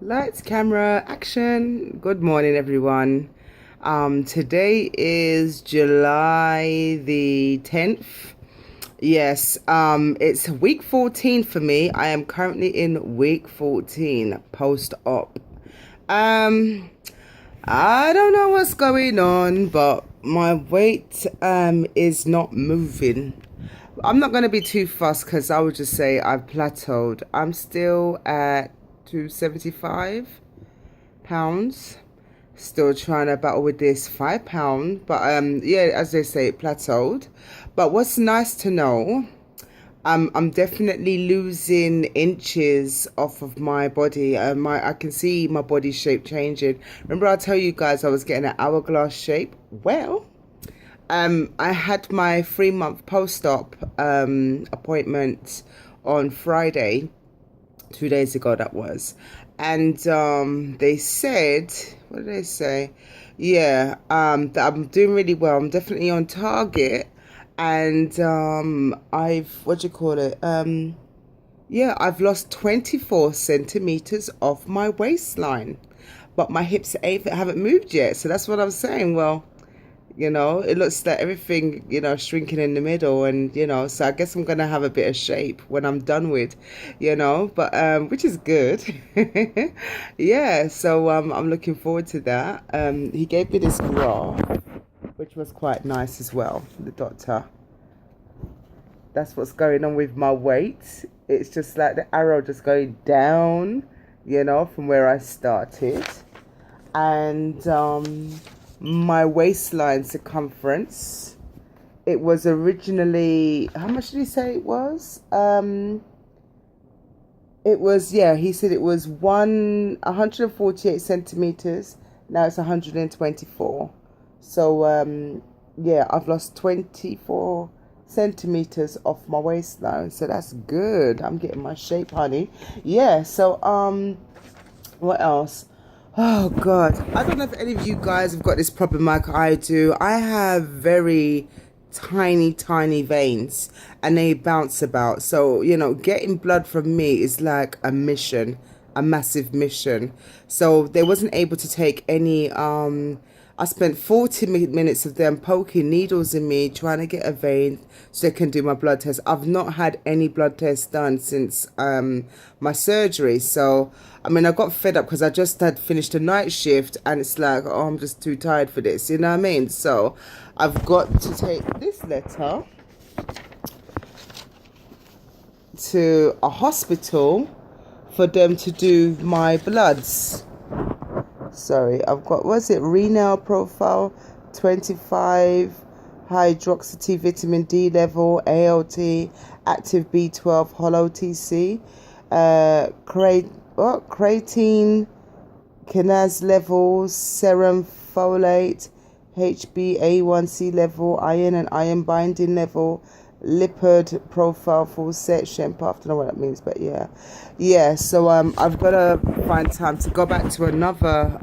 Lights, camera, action. Good morning, everyone. Today is July the 10th. Yes, it's week 14 for me. I am currently in week 14 post-op. I don't know what's going on, but my weight is not moving. I'm not going to be too fussed because I would just say I've plateaued. I'm still at 275 pounds, still trying to battle with this 5 pound, but yeah, as they say, it plateaued. But what's nice to know, I'm definitely losing inches off of my body. I can see my body shape changing. Remember I tell you guys I was getting an hourglass shape? Well, I had my 3-month post-op appointment on Friday, 2 days ago that was, and they said, what did they say? Yeah, that I'm doing really well. I'm definitely on target, and I've, what do you call it? Yeah, I've lost 24 centimeters off my waistline, but my hips haven't moved yet. So that's what I'm saying. Well, it looks like everything, shrinking in the middle, and, so I guess I'm going to have a bit of shape when I'm done with, but, which is good. Yeah, so, I'm looking forward to that. He gave me this graph, which was quite nice as well, the doctor. That's what's going on with my weight. It's just like the arrow just going down, from where I started. And, my waistline circumference, it was originally, how much did he say it was? It was, yeah, he said it was 148 centimeters. Now it's 124. So yeah, I've lost 24 centimeters off my waistline, so that's good. I'm getting my shape, honey. Yeah, so what else? Oh God, I don't know if any of you guys have got this problem like I do. I have very tiny veins, and they bounce about. So, getting blood from me is like a mission, a massive mission. So they wasn't able to take any, I spent 40 minutes of them poking needles in me, trying to get a vein so they can do my blood test. I've not had any blood tests done since my surgery. So, I mean, I got fed up because I just had finished a night shift, and it's like, oh, I'm just too tired for this. You know what I mean? So I've got to take this letter to a hospital for them to do my bloods. Sorry, I've got, what's it, renal profile, 25, hydroxy vitamin D level, ALT, active B12, hollow TC, creatine kinase levels, serum folate, HbA1c level, iron and iron binding level, lipid profile, full set, Shempa. I don't know what that means, but yeah. So I've got to find time to go back to another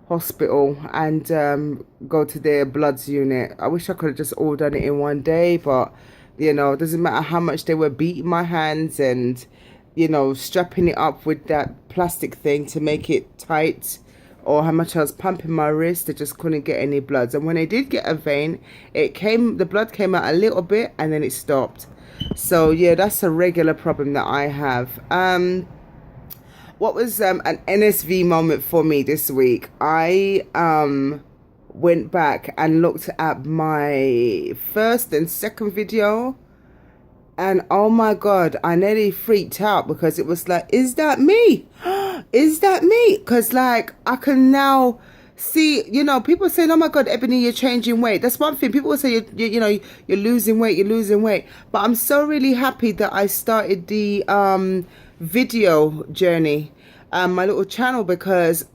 hospital and go to their bloods unit. I wish I could have just all done it in one day, but it doesn't matter how much they were beating my hands and strapping it up with that plastic thing to make it tight, or how much I was pumping my wrist, they just couldn't get any bloods. And when they did get a vein, the blood came out a little bit and then it stopped. So yeah, that's a regular problem that I have. What was an NSV moment for me this week? I went back and looked at my first and second video, and oh my God, I nearly freaked out because it was like, is that me? Is that me? Because like, I can now see, people saying, oh my God, Ebony, you're changing weight. That's one thing. People will say, you're losing weight, you're losing weight. But I'm so really happy that I started the video journey, my little channel, because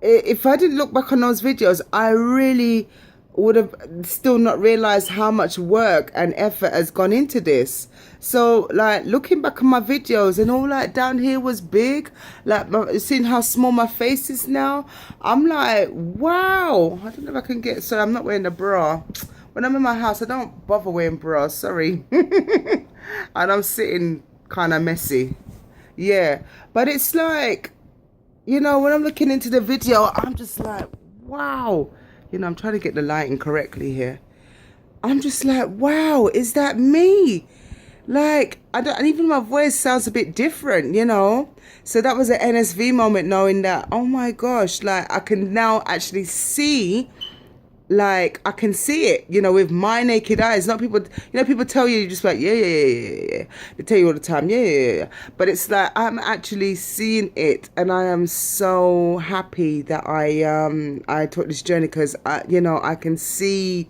if I didn't look back on those videos, I really would have still not realized how much work and effort has gone into this. So like, looking back on my videos, and all like down here was big, like seeing how small my face is now, I'm like, wow. I don't know if I can get, so I'm not wearing a bra when I'm in my house. I don't bother wearing bras, sorry. And I'm sitting kind of messy. Yeah, but it's like, when I'm looking into the video, I'm just like, wow. I'm trying to get the lighting correctly here. I'm just like, wow, is that me? Like, I don't, and even my voice sounds a bit different. So that was an NSV moment, knowing that, oh my gosh, like I can now actually see, like I can see it, with my naked eyes. Not people, people tell you, you're just like, yeah, yeah, yeah, yeah, yeah. They tell you all the time, yeah, yeah, yeah. But it's like I'm actually seeing it, and I am so happy that I took this journey, because I can see.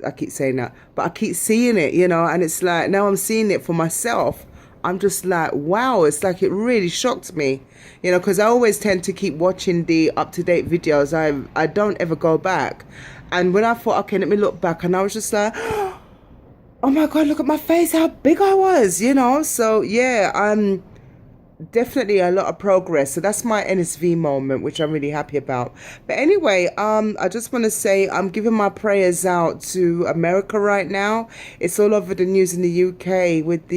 I keep saying that, but I keep seeing it, and it's like now I'm seeing it for myself. I'm just like, wow, it's like it really shocked me, because I always tend to keep watching the up-to-date videos. I don't ever go back. And when I thought, okay, let me look back, and I was just like, oh my God, look at my face, how big I was, So yeah, I'm definitely a lot of progress. So that's my NSV moment, which I'm really happy about. But anyway, I just want to say I'm giving my prayers out to America right now. It's all over the news in the UK with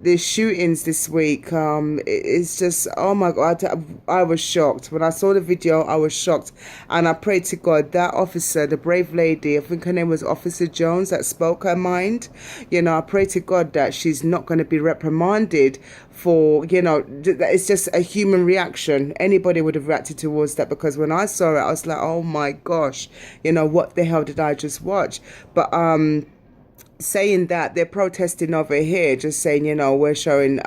the shootings this week. It's just, oh my God, I was shocked when I saw the video. I was shocked, and I prayed to God that officer, the brave lady, I think her name was Officer Jones, that spoke her mind. I pray to God that she's not going to be reprimanded for, it's just a human reaction. Anybody would have reacted towards that, because when I saw it, I was like, oh my gosh, what the hell did I just watch? But saying that, they're protesting over here, just saying, we're showing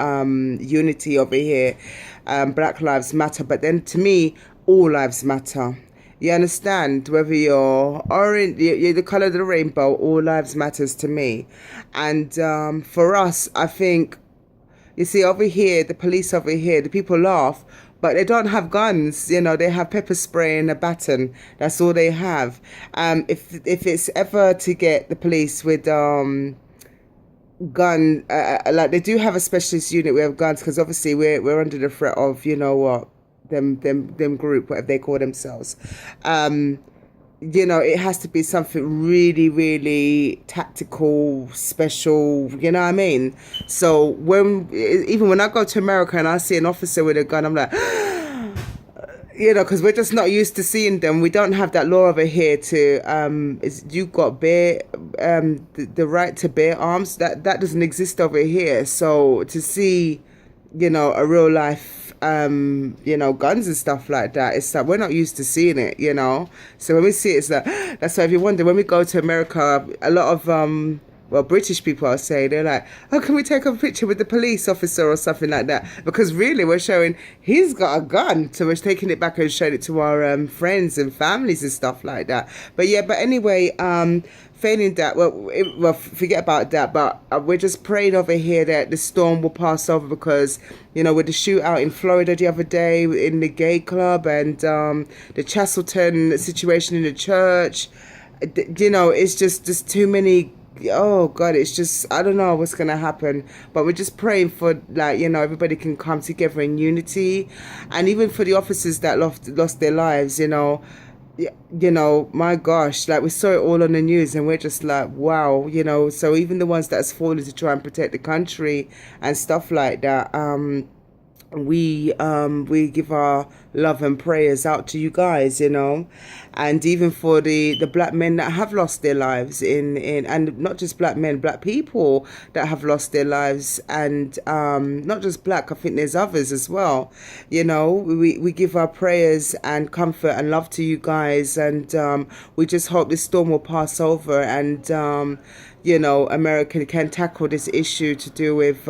unity over here, Black Lives Matter. But then to me, all lives matter. You understand? Whether you're orange, you're the color of the rainbow, all lives matters to me. And for us, I think, you see, over here, the police over here, the people laugh, but they don't have guns. They have pepper spray and a baton. That's all they have. If it's ever to get the police with gun, like they do have a specialist unit with guns, because obviously we're under the threat of, them group, whatever they call themselves. It has to be something really, really tactical, special, you know what I mean? So even when I go to America and I see an officer with a gun, I'm like, because we're just not used to seeing them. We don't have that law over here to, you've got the right to bear arms. That doesn't exist over here. So to see, a real life, guns and stuff like that, it's like we're not used to seeing it, So when we see it, it's like, that's why if you wonder, when we go to America, a lot of British people, I'll say, they're like, oh, can we take a picture with the police officer or something like that? Because really, we're showing he's got a gun, so we're taking it back and showing it to our friends and families and stuff like that. But yeah, but anyway, failing that, forget about that, but we're just praying over here that the storm will pass over, because with the shootout in Florida the other day in the gay club, and the Chastleton situation in the church, it's just too many. Oh God, it's just, I don't know what's gonna happen, but we're just praying for, like, everybody can come together in unity, and even for the officers that lost their lives, my gosh, like we saw it all on the news, and we're just like, wow, so even the ones that's fallen to try and protect the country and stuff like that, we give our love and prayers out to you guys, and even for the black men that have lost their lives in and not just black men, black people that have lost their lives, and not just black, I think there's others as well. We give our prayers and comfort and love to you guys, and we just hope this storm will pass over, and America can tackle this issue to do with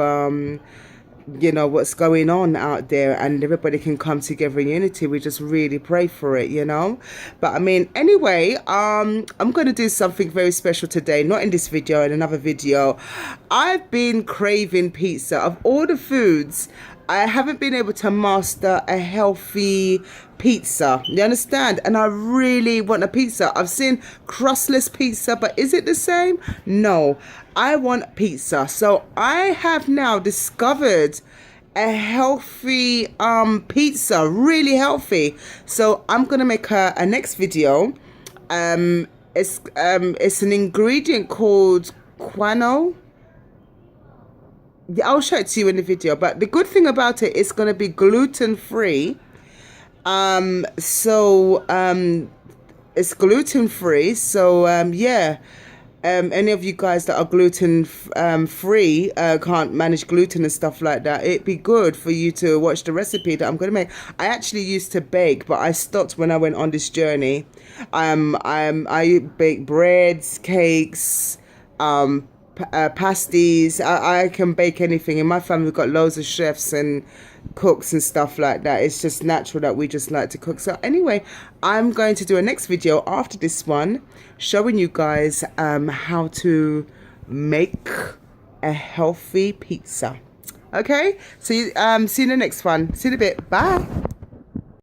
what's going on out there, and everybody can come together in unity. We just really pray for it, but I mean, anyway, I'm going to do something very special today, not in this video, in another video. I've been craving pizza. Of all the foods, I haven't been able to master a healthy pizza. You understand? And I really want a pizza. I've seen crustless pizza, but is it the same? No, I want pizza. So I have now discovered a healthy pizza, really healthy. So I'm gonna make a next video. It's an ingredient called guano. Yeah, I'll show it to you in the video. But the good thing about it, it's going to be gluten free. It's gluten free. So yeah. Any of you guys that are gluten free, can't manage gluten and stuff like that, it'd be good for you to watch the recipe that I'm going to make. I actually used to bake, but I stopped when I went on this journey. I bake breads, cakes, pasties. I can bake anything. In my family, we've got loads of chefs and cooks and stuff like that. It's just natural that we just like to cook. So anyway, I'm going to do a next video after this one showing you guys how to make a healthy pizza. Okay, so see you in the next one. See you in a bit. Bye.